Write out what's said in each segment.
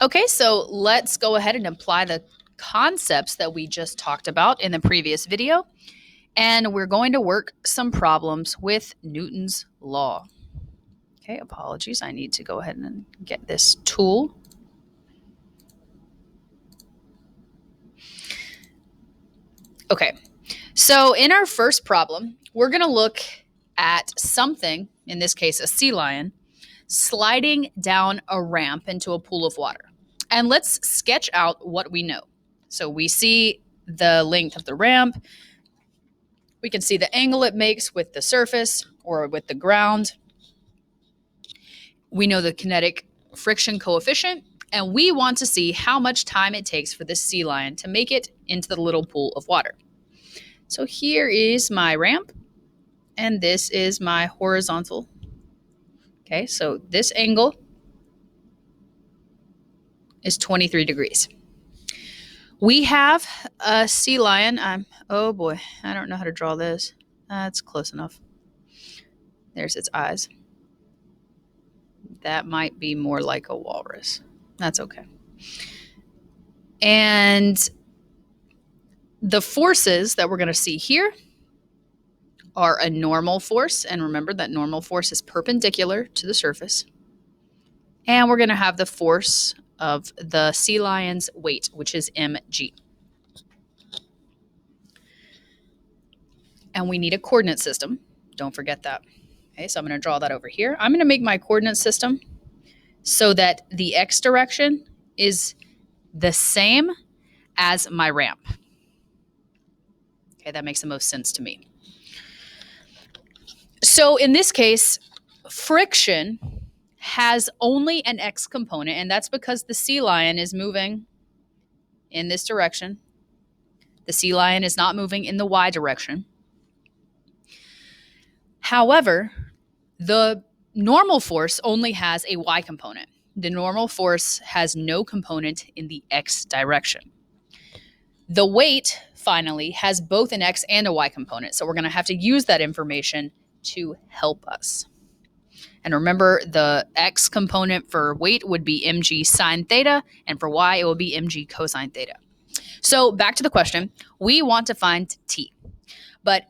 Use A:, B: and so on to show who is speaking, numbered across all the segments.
A: Okay, so let's go ahead and apply the concepts that we just talked about in the previous video. And we're going to work some problems with Newton's law. Okay, apologies. I need to go ahead and get this tool. Okay, so in our first problem, we're going to look at something, in this case, a sea lion, sliding down a ramp into a pool of water. And let's sketch out what we know. So we see the length of the ramp. We can see the angle it makes with the surface or with the ground. We know the kinetic friction coefficient, and we want to see how much time it takes for this sea lion to make it into the little pool of water. So here is my ramp, and this is my horizontal. Okay, so this angle is 23 degrees. We have a sea lion. Oh boy, I don't know how to draw this. That's close enough. There's its eyes. That might be more like a walrus. That's okay. And the forces that we're going to see here are a normal force. And remember that normal force is perpendicular to the surface. And we're going to have the force of the sea lion's weight, which is mg. And we need a coordinate system. Don't forget that. Okay, so I'm going to draw that over here. I'm going to make my coordinate system so that the x direction is the same as my ramp. Okay, that makes the most sense to me. So in this case, friction has only an x component, and that's because the sea lion is moving in this direction. The sea lion is not moving in the y direction. However, the normal force only has a y component. The normal force has no component in the x direction. The weight, finally, has both an x and a y component, so we're going to have to use that information to help us. And remember, the x component for weight would be mg sine theta, and for y, it will be mg cosine theta. So back to the question, we want to find t. But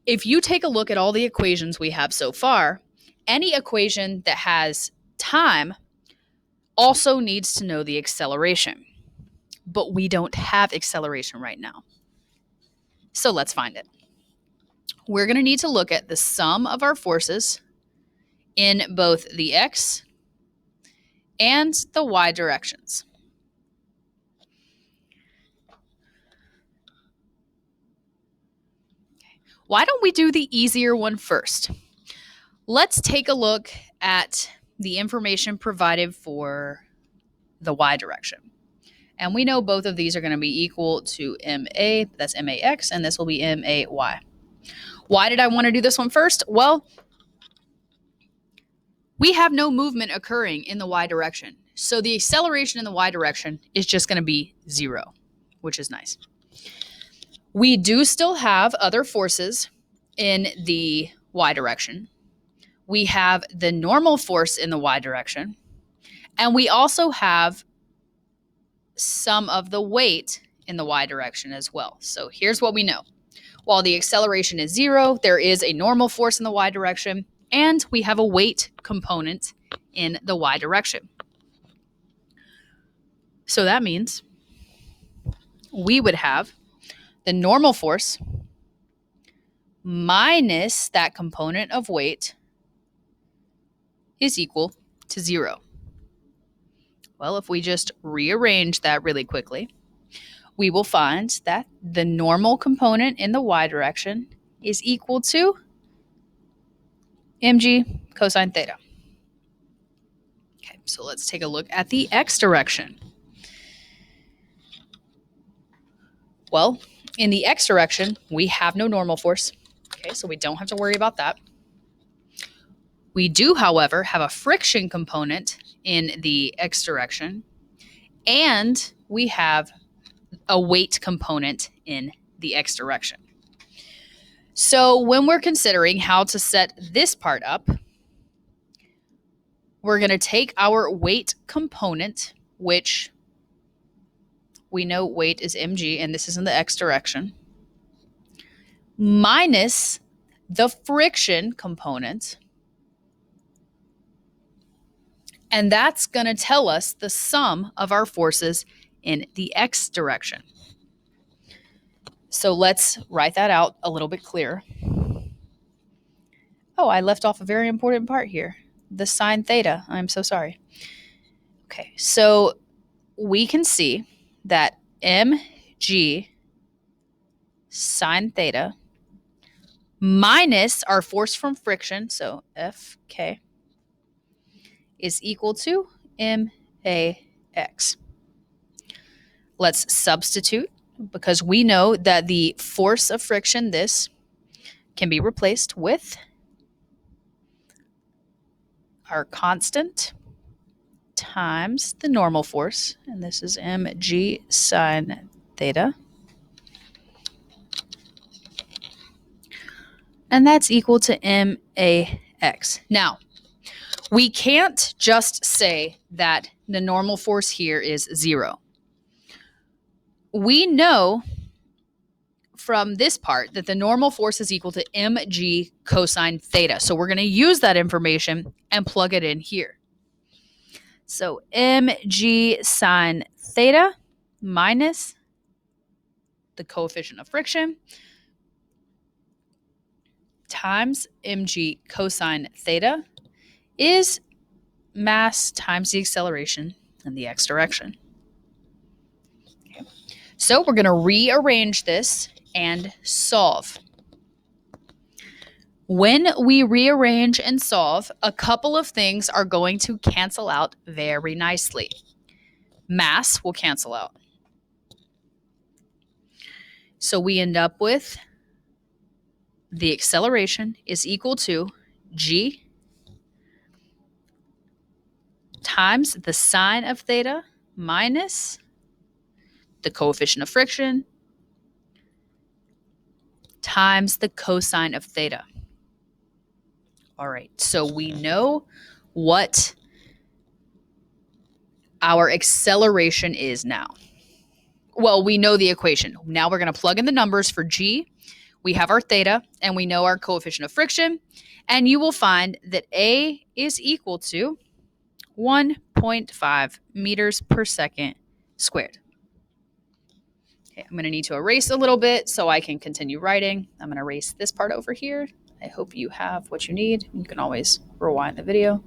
A: if you take a look at all the equations we have so far, any equation that has time also needs to know the acceleration. But we don't have acceleration right now. So let's find it. We're going to need to look at the sum of our forces in both the x and the y directions. Why don't we do the easier one first? Let's take a look at the information provided for the y direction. And we know both of these are going to be equal to MA, that's MAX, and this will be MAY. Why did I want to do this one first? Well, we have no movement occurring in the y direction. So the acceleration in the y direction is just going to be 0, which is nice. We do still have other forces in the y direction. We have the normal force in the y direction. And we also have some of the weight in the y direction as well. So here's what we know. While the acceleration is 0, there is a normal force in the y direction, and we have a weight component in the y direction. So that means we would have the normal force minus that component of weight is equal to 0. Well, if we just rearrange that really quickly, we will find that the normal component in the y direction is equal to mg cosine theta. Okay, so let's take a look at the x direction. Well, in the x direction, we have no normal force. Okay, so we don't have to worry about that. We do, however, have a friction component in the x direction, and we have a weight component in the x direction. So when we're considering how to set this part up, we're going to take our weight component, which we know weight is mg, and this is in the x direction, minus the friction component. And that's going to tell us the sum of our forces in the x direction. So let's write that out a little bit clearer. Oh, I left off a very important part here. The sine theta. I'm so sorry. Okay, so we can see that mg sine theta minus our force from friction, so Fk, is equal to max. Let's substitute, because we know that the force of friction, this, can be replaced with our constant times the normal force, and this is mg sine theta. And that's equal to max. Now, we can't just say that the normal force here is 0. We know from this part that the normal force is equal to mg cosine theta. So we're going to use that information and plug it in here. So mg sine theta minus the coefficient of friction times mg cosine theta is mass times the acceleration in the x direction. Okay. So we're going to rearrange this and solve. When we rearrange and solve, a couple of things are going to cancel out very nicely. Mass will cancel out. So we end up with the acceleration is equal to g times the sine of theta minus the coefficient of friction times the cosine of theta. All right, so we know what our acceleration is now. Well, we know the equation. Now we're going to plug in the numbers for g. We have our theta, and we know our coefficient of friction. And you will find that A is equal to 1.5 meters per second squared. Okay, I'm going to need to erase a little bit so I can continue writing. I'm going to erase this part over here. I hope you have what you need. You can always rewind the video.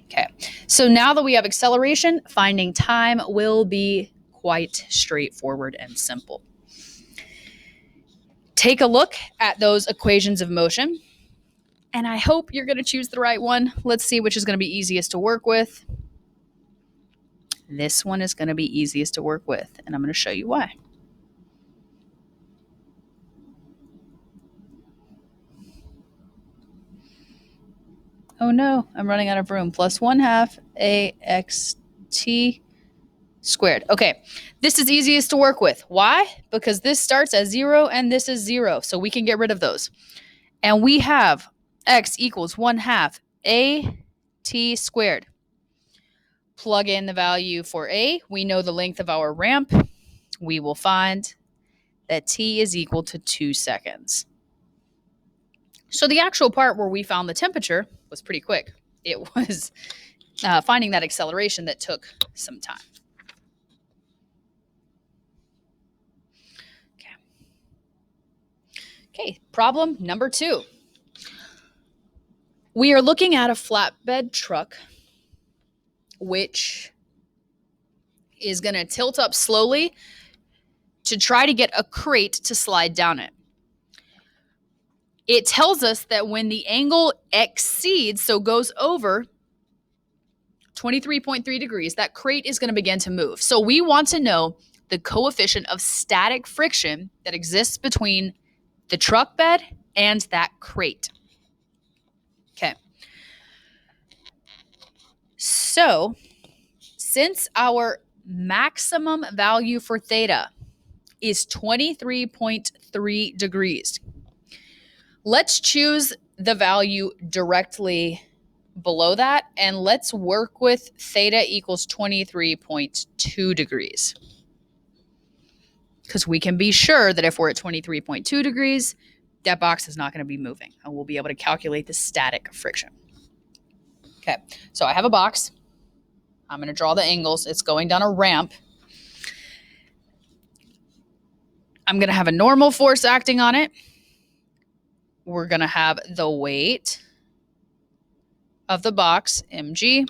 A: Okay, so now that we have acceleration, finding time will be quite straightforward and simple. Take a look at those equations of motion, and I hope you're going to choose the right one. Let's see which is going to be easiest to work with. This one is going to be easiest to work with, and I'm going to show you why. Oh no, I'm running out of room. Plus 1/2 axt squared. Okay, this is easiest to work with. Why? Because this starts at 0 and this is 0, so we can get rid of those. And we have x equals 1/2 at squared. Plug in the value for a. We know the length of our ramp. We will find that t is equal to 2 seconds. So the actual part where we found the temperature was pretty quick. It was finding that acceleration that took some time. Okay, problem number 2. We are looking at a flatbed truck, which is going to tilt up slowly to try to get a crate to slide down it. It tells us that when the angle exceeds, so goes over 23.3 degrees, that crate is going to begin to move. So we want to know the coefficient of static friction that exists between the truck bed and that crate. Okay. So since our maximum value for theta is 23.3 degrees, let's choose the value directly below that, and let's work with theta equals 23.2 degrees. Because we can be sure that if we're at 23.2 degrees, that box is not going to be moving, and we'll be able to calculate the static friction. Okay, so I have a box. I'm going to draw the angles. It's going down a ramp. I'm going to have a normal force acting on it. We're going to have the weight of the box, mg,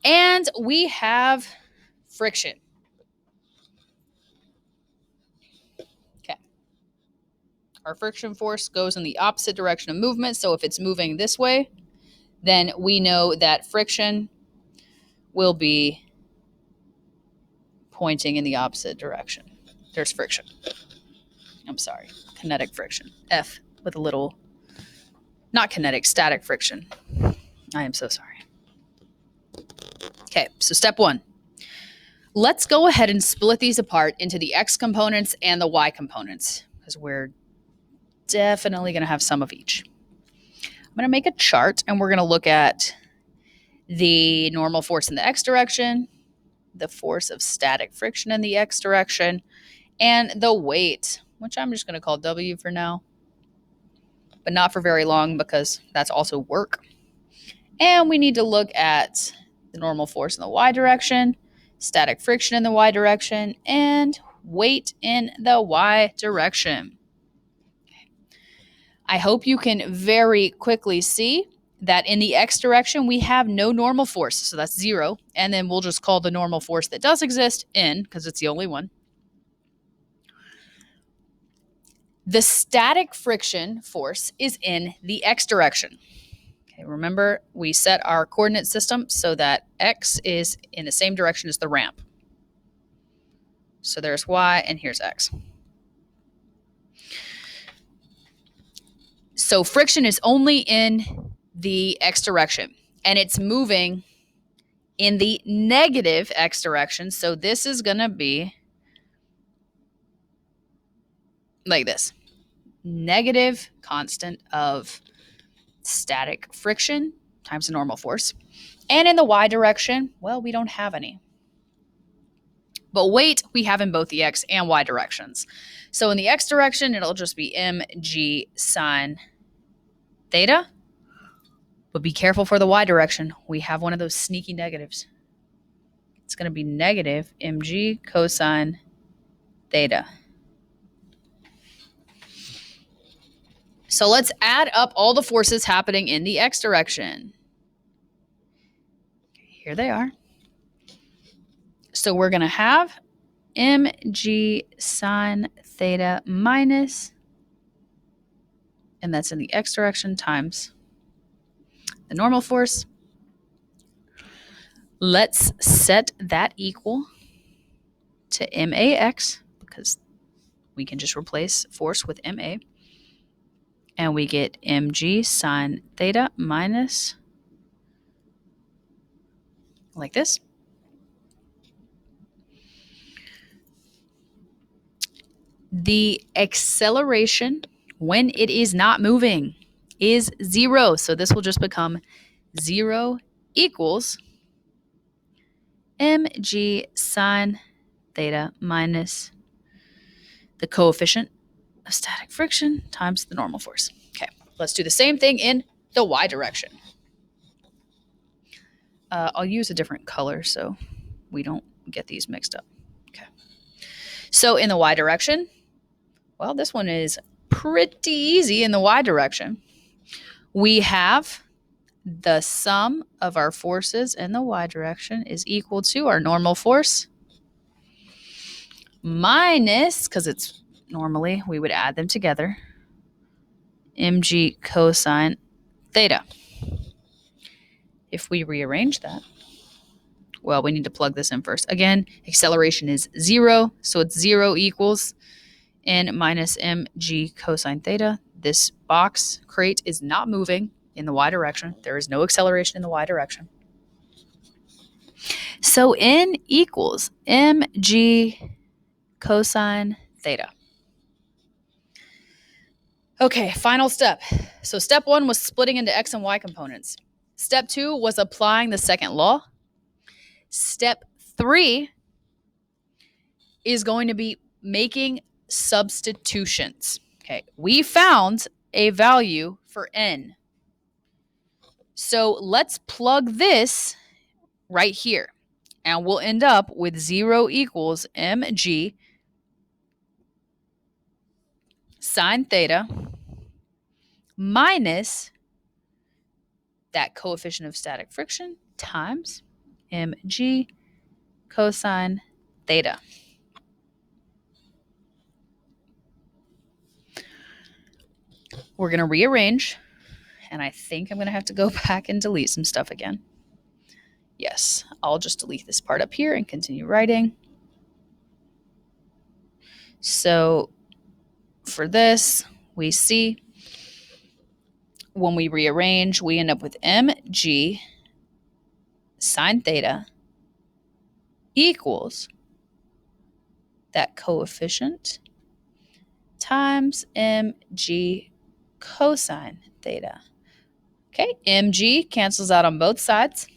A: and we have friction. Okay. Our friction force goes in the opposite direction of movement, so if it's moving this way, then we know that friction will be pointing in the opposite direction. There's friction. I'm sorry, kinetic friction. F with a little, not kinetic, static friction. I am so sorry. Okay, so step one. Let's go ahead and split these apart into the X components and the Y components, because we're definitely going to have some of each. I'm going to make a chart, and we're going to look at the normal force in the X direction, the force of static friction in the X direction, and the weight, which I'm just going to call W for now, but not for very long because that's also work. And we need to look at the normal force in the Y direction, static friction in the Y direction, and weight in the Y direction. I hope you can very quickly see that in the X direction, we have no normal force, so that's 0. And then we'll just call the normal force that does exist N, because it's the only one. The static friction force is in the X direction. Okay, remember, we set our coordinate system so that X is in the same direction as the ramp. So there's Y, and here's X. So friction is only in the X direction, and it's moving in the negative X direction. So this is going to be like this. Negative constant of static friction times the normal force. And in the Y direction, well, we don't have any. But weight we have in both the X and Y directions. So in the X direction, it'll just be mg sine theta. But be careful for the Y direction. We have one of those sneaky negatives. It's going to be negative mg cosine theta. So let's add up all the forces happening in the X direction. Here they are. So we're going to have mg sine theta minus, and that's in the X direction, times the normal force. Let's set that equal to max, because we can just replace force with ma. And we get mg sine theta minus, like this. The acceleration when it is not moving is 0. So this will just become 0 equals mg sine theta minus the coefficient of static friction times the normal force. Okay, let's do the same thing in the Y direction. I'll use a different color so we don't get these mixed up. Okay. So in the Y direction, well, this one is pretty easy in the Y direction. We have the sum of our forces in the Y direction is equal to our normal force minus, because it's normally we would add them together, mg cosine theta. If we rearrange that, well, we need to plug this in first. Again, acceleration is 0, so it's 0 equals n minus mg cosine theta. This box crate is not moving in the Y direction. There is no acceleration in the Y direction. So n equals mg cosine theta. Okay, final step. So step 1 was splitting into X and Y components. Step 2 was applying the second law. Step 3 is going to be making substitutions. Okay, we found a value for n. So let's plug this right here. And we'll end up with 0 equals mg sine theta minus that coefficient of static friction times mg cosine theta. We're going to rearrange, and I think I'm going to have to go back and delete some stuff again. Yes, I'll just delete this part up here and continue writing. So for this, we see when we rearrange, we end up with mg sine theta equals that coefficient times mg cosine theta. Okay, mg cancels out on both sides,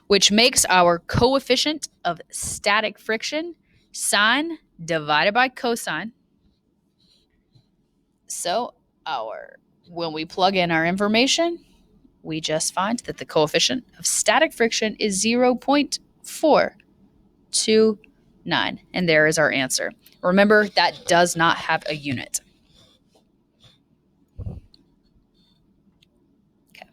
A: which makes our coefficient of static friction sine divided by cosine. So when we plug in our information, we just find that the coefficient of static friction is 0.429. And there is our answer. Remember, that does not have a unit. Okay.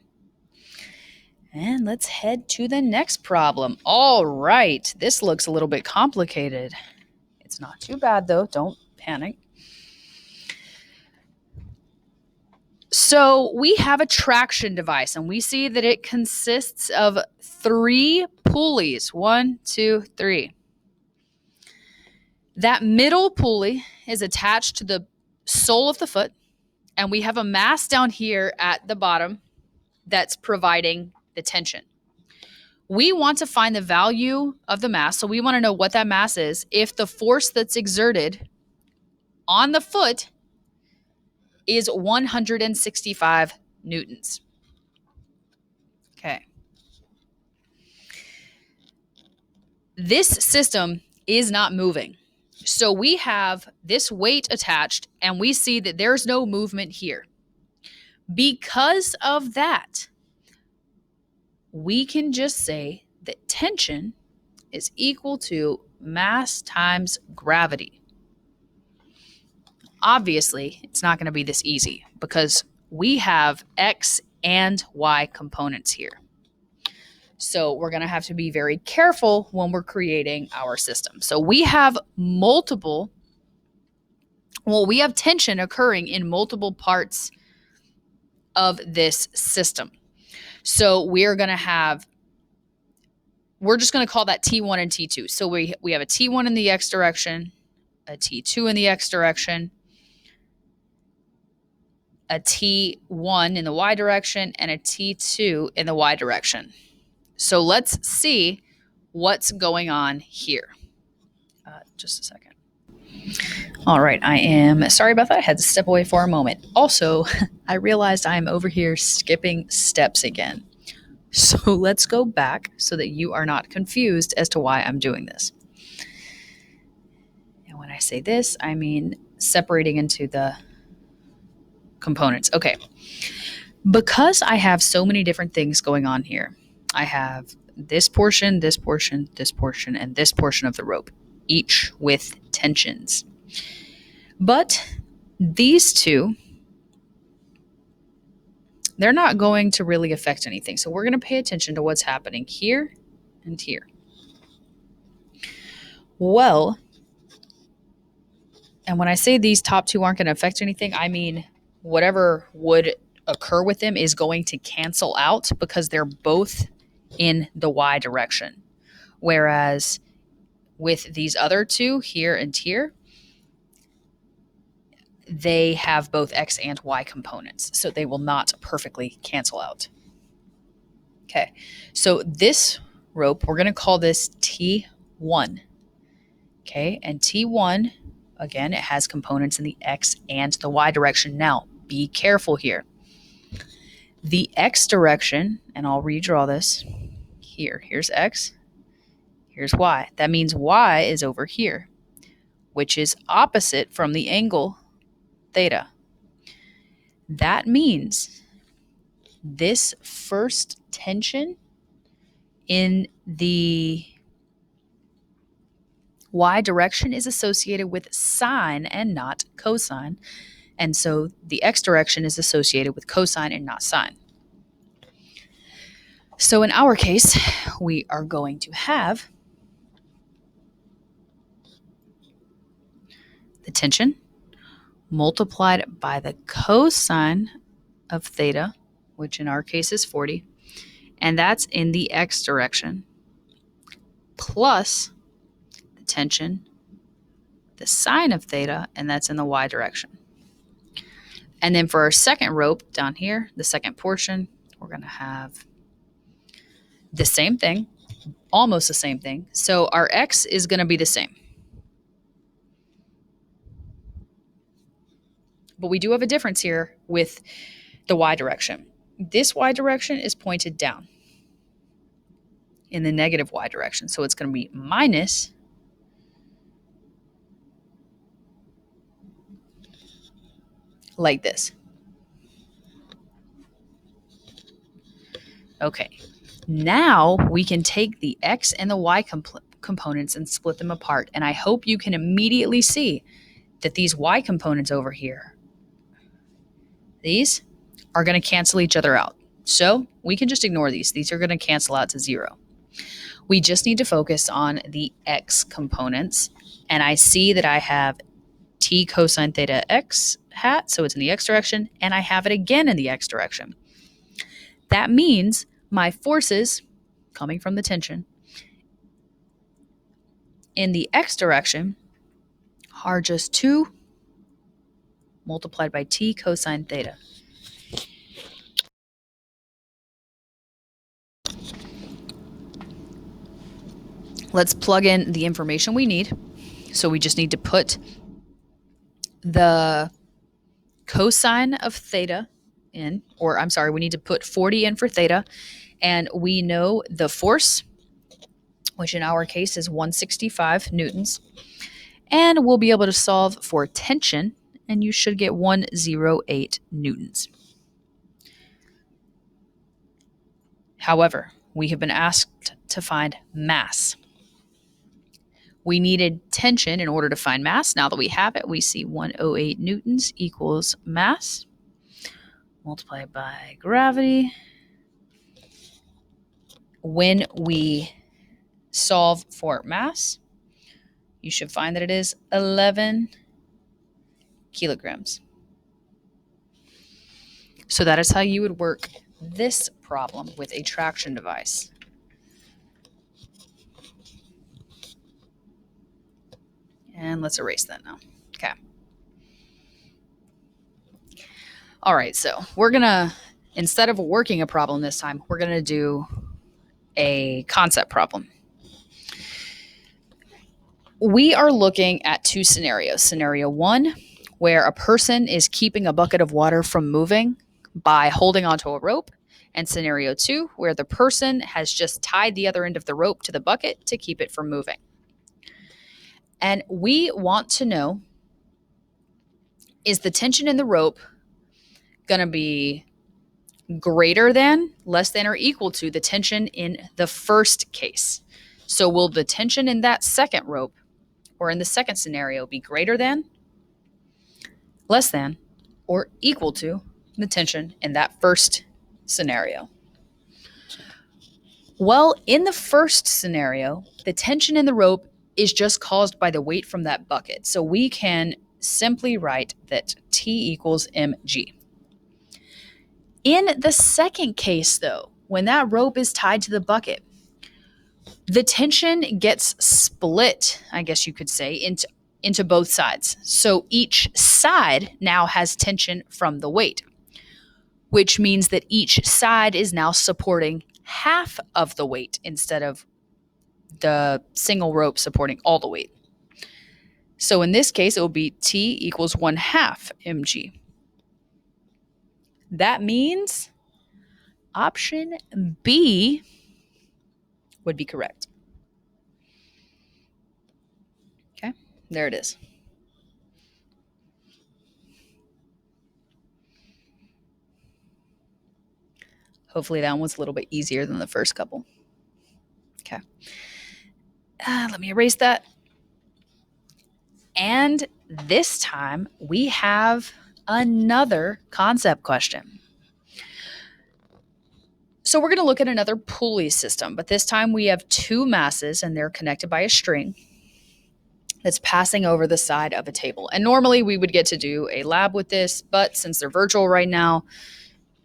A: And let's head to the next problem. All right. This looks a little bit complicated. It's not too bad, though. Don't panic. So we have a traction device, and we see that it consists of 3 pulleys. 1, 2, 3. That middle pulley is attached to the sole of the foot, and we have a mass down here at the bottom that's providing the tension. We want to find the value of the mass, so we want to know what that mass is if the force that's exerted on the foot is 165 newtons. Okay. This system is not moving. So we have this weight attached, and we see that there's no movement here. Because of that, we can just say that tension is equal to mass times gravity. Obviously, it's not going to be this easy because we have X and Y components here. So we're going to have to be very careful when we're creating our system. So we have we have tension occurring in multiple parts of this system. So we're just going to call that T1 and T2. So we have a T1 in the X direction, a T2 in the X direction, a T1 in the Y direction, and a T2 in the Y direction. So let's see what's going on here. Just a second. All right, I am sorry about that. I had to step away for a moment. Also, I realized I'm over here skipping steps again. So let's go back so that you are not confused as to why I'm doing this. And when I say this, I mean separating into the components. Okay. Because I have so many different things going on here, I have this portion, this portion, this portion, and this portion of the rope, each with tensions. But these two, they're not going to really affect anything. So we're going to pay attention to what's happening here and here. Well, and when I say these top two aren't going to affect anything, I mean whatever would occur with them is going to cancel out because they're both in the Y direction. Whereas with these other two, here and here, they have both X and Y components, so they will not perfectly cancel out. Okay, so this rope, we're going to call this T1. Okay, and T1, again, it has components in the X and the Y direction. Now, be careful here. The x direction, and I'll redraw this here. Here's x, here's y. That means y is over here, which is opposite from the angle theta. That means this first tension in the y direction is associated with sine and not cosine. And so the x direction is associated with cosine and not sine. So in our case, we are going to have the tension multiplied by the cosine of theta, which in our case is 40, and that's in the x direction, plus the tension, the sine of theta, and that's in the y direction. And then for our second rope down here, the second portion, we're going to have the same thing, almost the same thing. So our x is going to be the same. But we do have a difference here with the y direction. This y direction is pointed down in the negative y direction. So it's going to be minus like this. Okay, now we can take the x and the y components and split them apart. And I hope you can immediately see that these y components over here, these are going to cancel each other out. So we can just ignore these. These are going to cancel out to 0. We just need to focus on the x components. And I see that I have t cosine theta x hat, so it's in the x direction, and I have it again in the x direction. That means my forces coming from the tension in the x direction are just 2 multiplied by t cosine theta. Let's plug in the information we need. So we just need to put the cosine of theta in, or I'm sorry, we need to put 40 in for theta. And we know the force, which in our case is 165 newtons. And we'll be able to solve for tension, and you should get 108 newtons. However, we have been asked to find mass. We needed tension in order to find mass. Now that we have it, we see 108 newtons equals mass multiplied by gravity. When we solve for mass, you should find that it is 11 kilograms. So that is how you would work this problem with a traction device. And let's erase that now. Okay. All right, so we're going to, instead of working a problem this time, we're going to do a concept problem. We are looking at 2 scenarios. Scenario 1, where a person is keeping a bucket of water from moving by holding onto a rope. And scenario 2, where the person has just tied the other end of the rope to the bucket to keep it from moving. And we want to know, is the tension in the rope going to be greater than, less than, or equal to the tension in the first case? So will the tension in that second rope, or in the second scenario, be greater than, less than, or equal to the tension in that first scenario? Well, in the first scenario, the tension in the rope is just caused by the weight from that bucket. So we can simply write that T equals mg. In the second case, though, when that rope is tied to the bucket, the tension gets split, I guess you could say, into both sides. So each side now has tension from the weight, which means that each side is now supporting half of the weight instead of the single rope supporting all the weight. So in this case, it will be T equals 1/2 mg. That means option B would be correct. Okay, there it is. Hopefully that one's a little bit easier than the first couple. Okay. Let me erase that. And this time we have another concept question. So we're going to look at another pulley system, but this time we have two masses and they're connected by a string that's passing over the side of a table. And normally we would get to do a lab with this, but since they're virtual right now,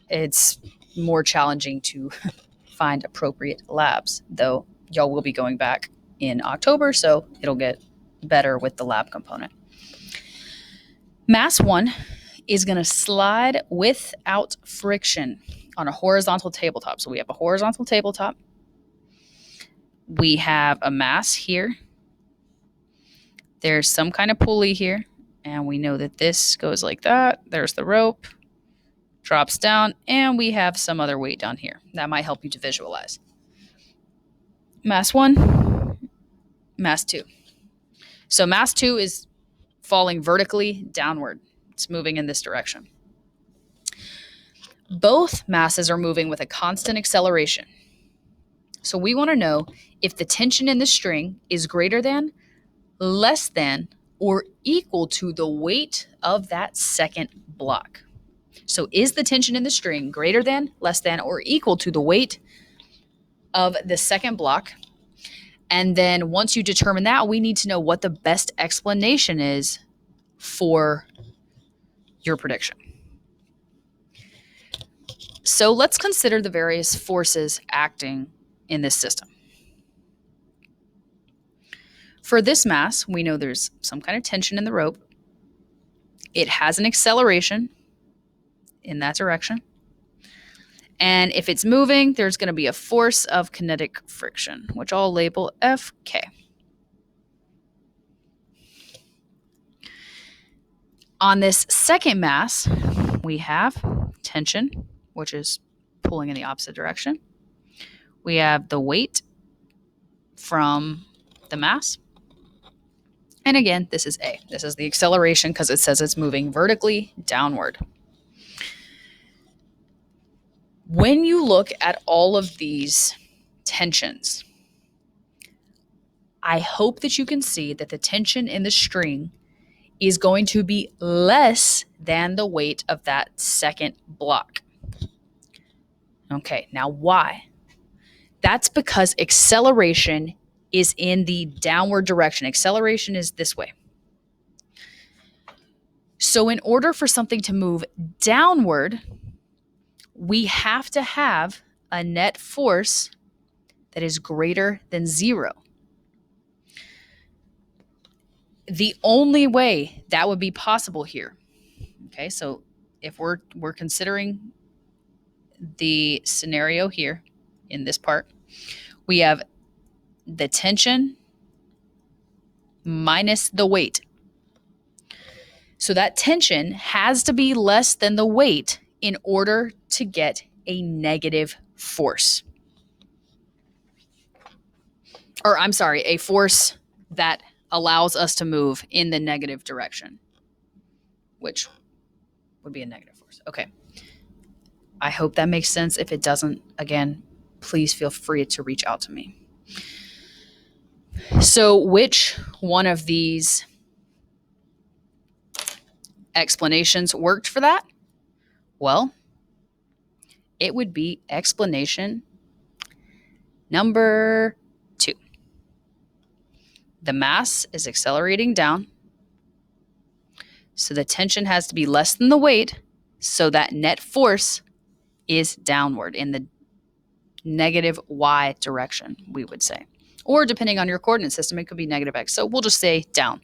A: it's more challenging to find appropriate labs, though y'all will be going back in October, so it'll get better with the lab component. Mass 1 is going to slide without friction on a horizontal tabletop. So we have a horizontal tabletop. We have a mass here. There's some kind of pulley here, and we know that this goes like that. There's the rope, drops down, and we have some other weight down here. That might help you to visualize. Mass 1, mass 2. So mass 2 is falling vertically downward. It's moving in this direction. Both masses are moving with a constant acceleration. So we want to know if the tension in the string is greater than, less than, or equal to the weight of that second block. So is the tension in the string greater than, less than, or equal to the weight of the second block? And then once you determine that, we need to know what the best explanation is for your prediction. So let's consider the various forces acting in this system. For this mass, we know there's some kind of tension in the rope. It has an acceleration in that direction. And if it's moving, there's going to be a force of kinetic friction, which I'll label Fk. On this second mass, we have tension, which is pulling in the opposite direction. We have the weight from the mass. And again, this is A. This is the acceleration because it says it's moving vertically downward. When you look at all of these tensions, I hope that you can see that the tension in the string is going to be less than the weight of that second block. Okay, now why? That's because acceleration is in the downward direction. Acceleration is this way. So in order for something to move downward, we have to have a net force that is greater than 0. The only way that would be possible here, okay, so if we're considering the scenario here in this part, we have the tension minus the weight. So that tension has to be less than the weight in order to get a negative force. Or I'm sorry, a force that allows us to move in the negative direction, which would be a negative force. Okay. I hope that makes sense. If it doesn't, again, please feel free to reach out to me. So which one of these explanations worked for that? Well, it would be explanation number 2. The mass is accelerating down, so the tension has to be less than the weight, so that net force is downward in the negative y direction, we would say. Or depending on your coordinate system, it could be negative x. So we'll just say down.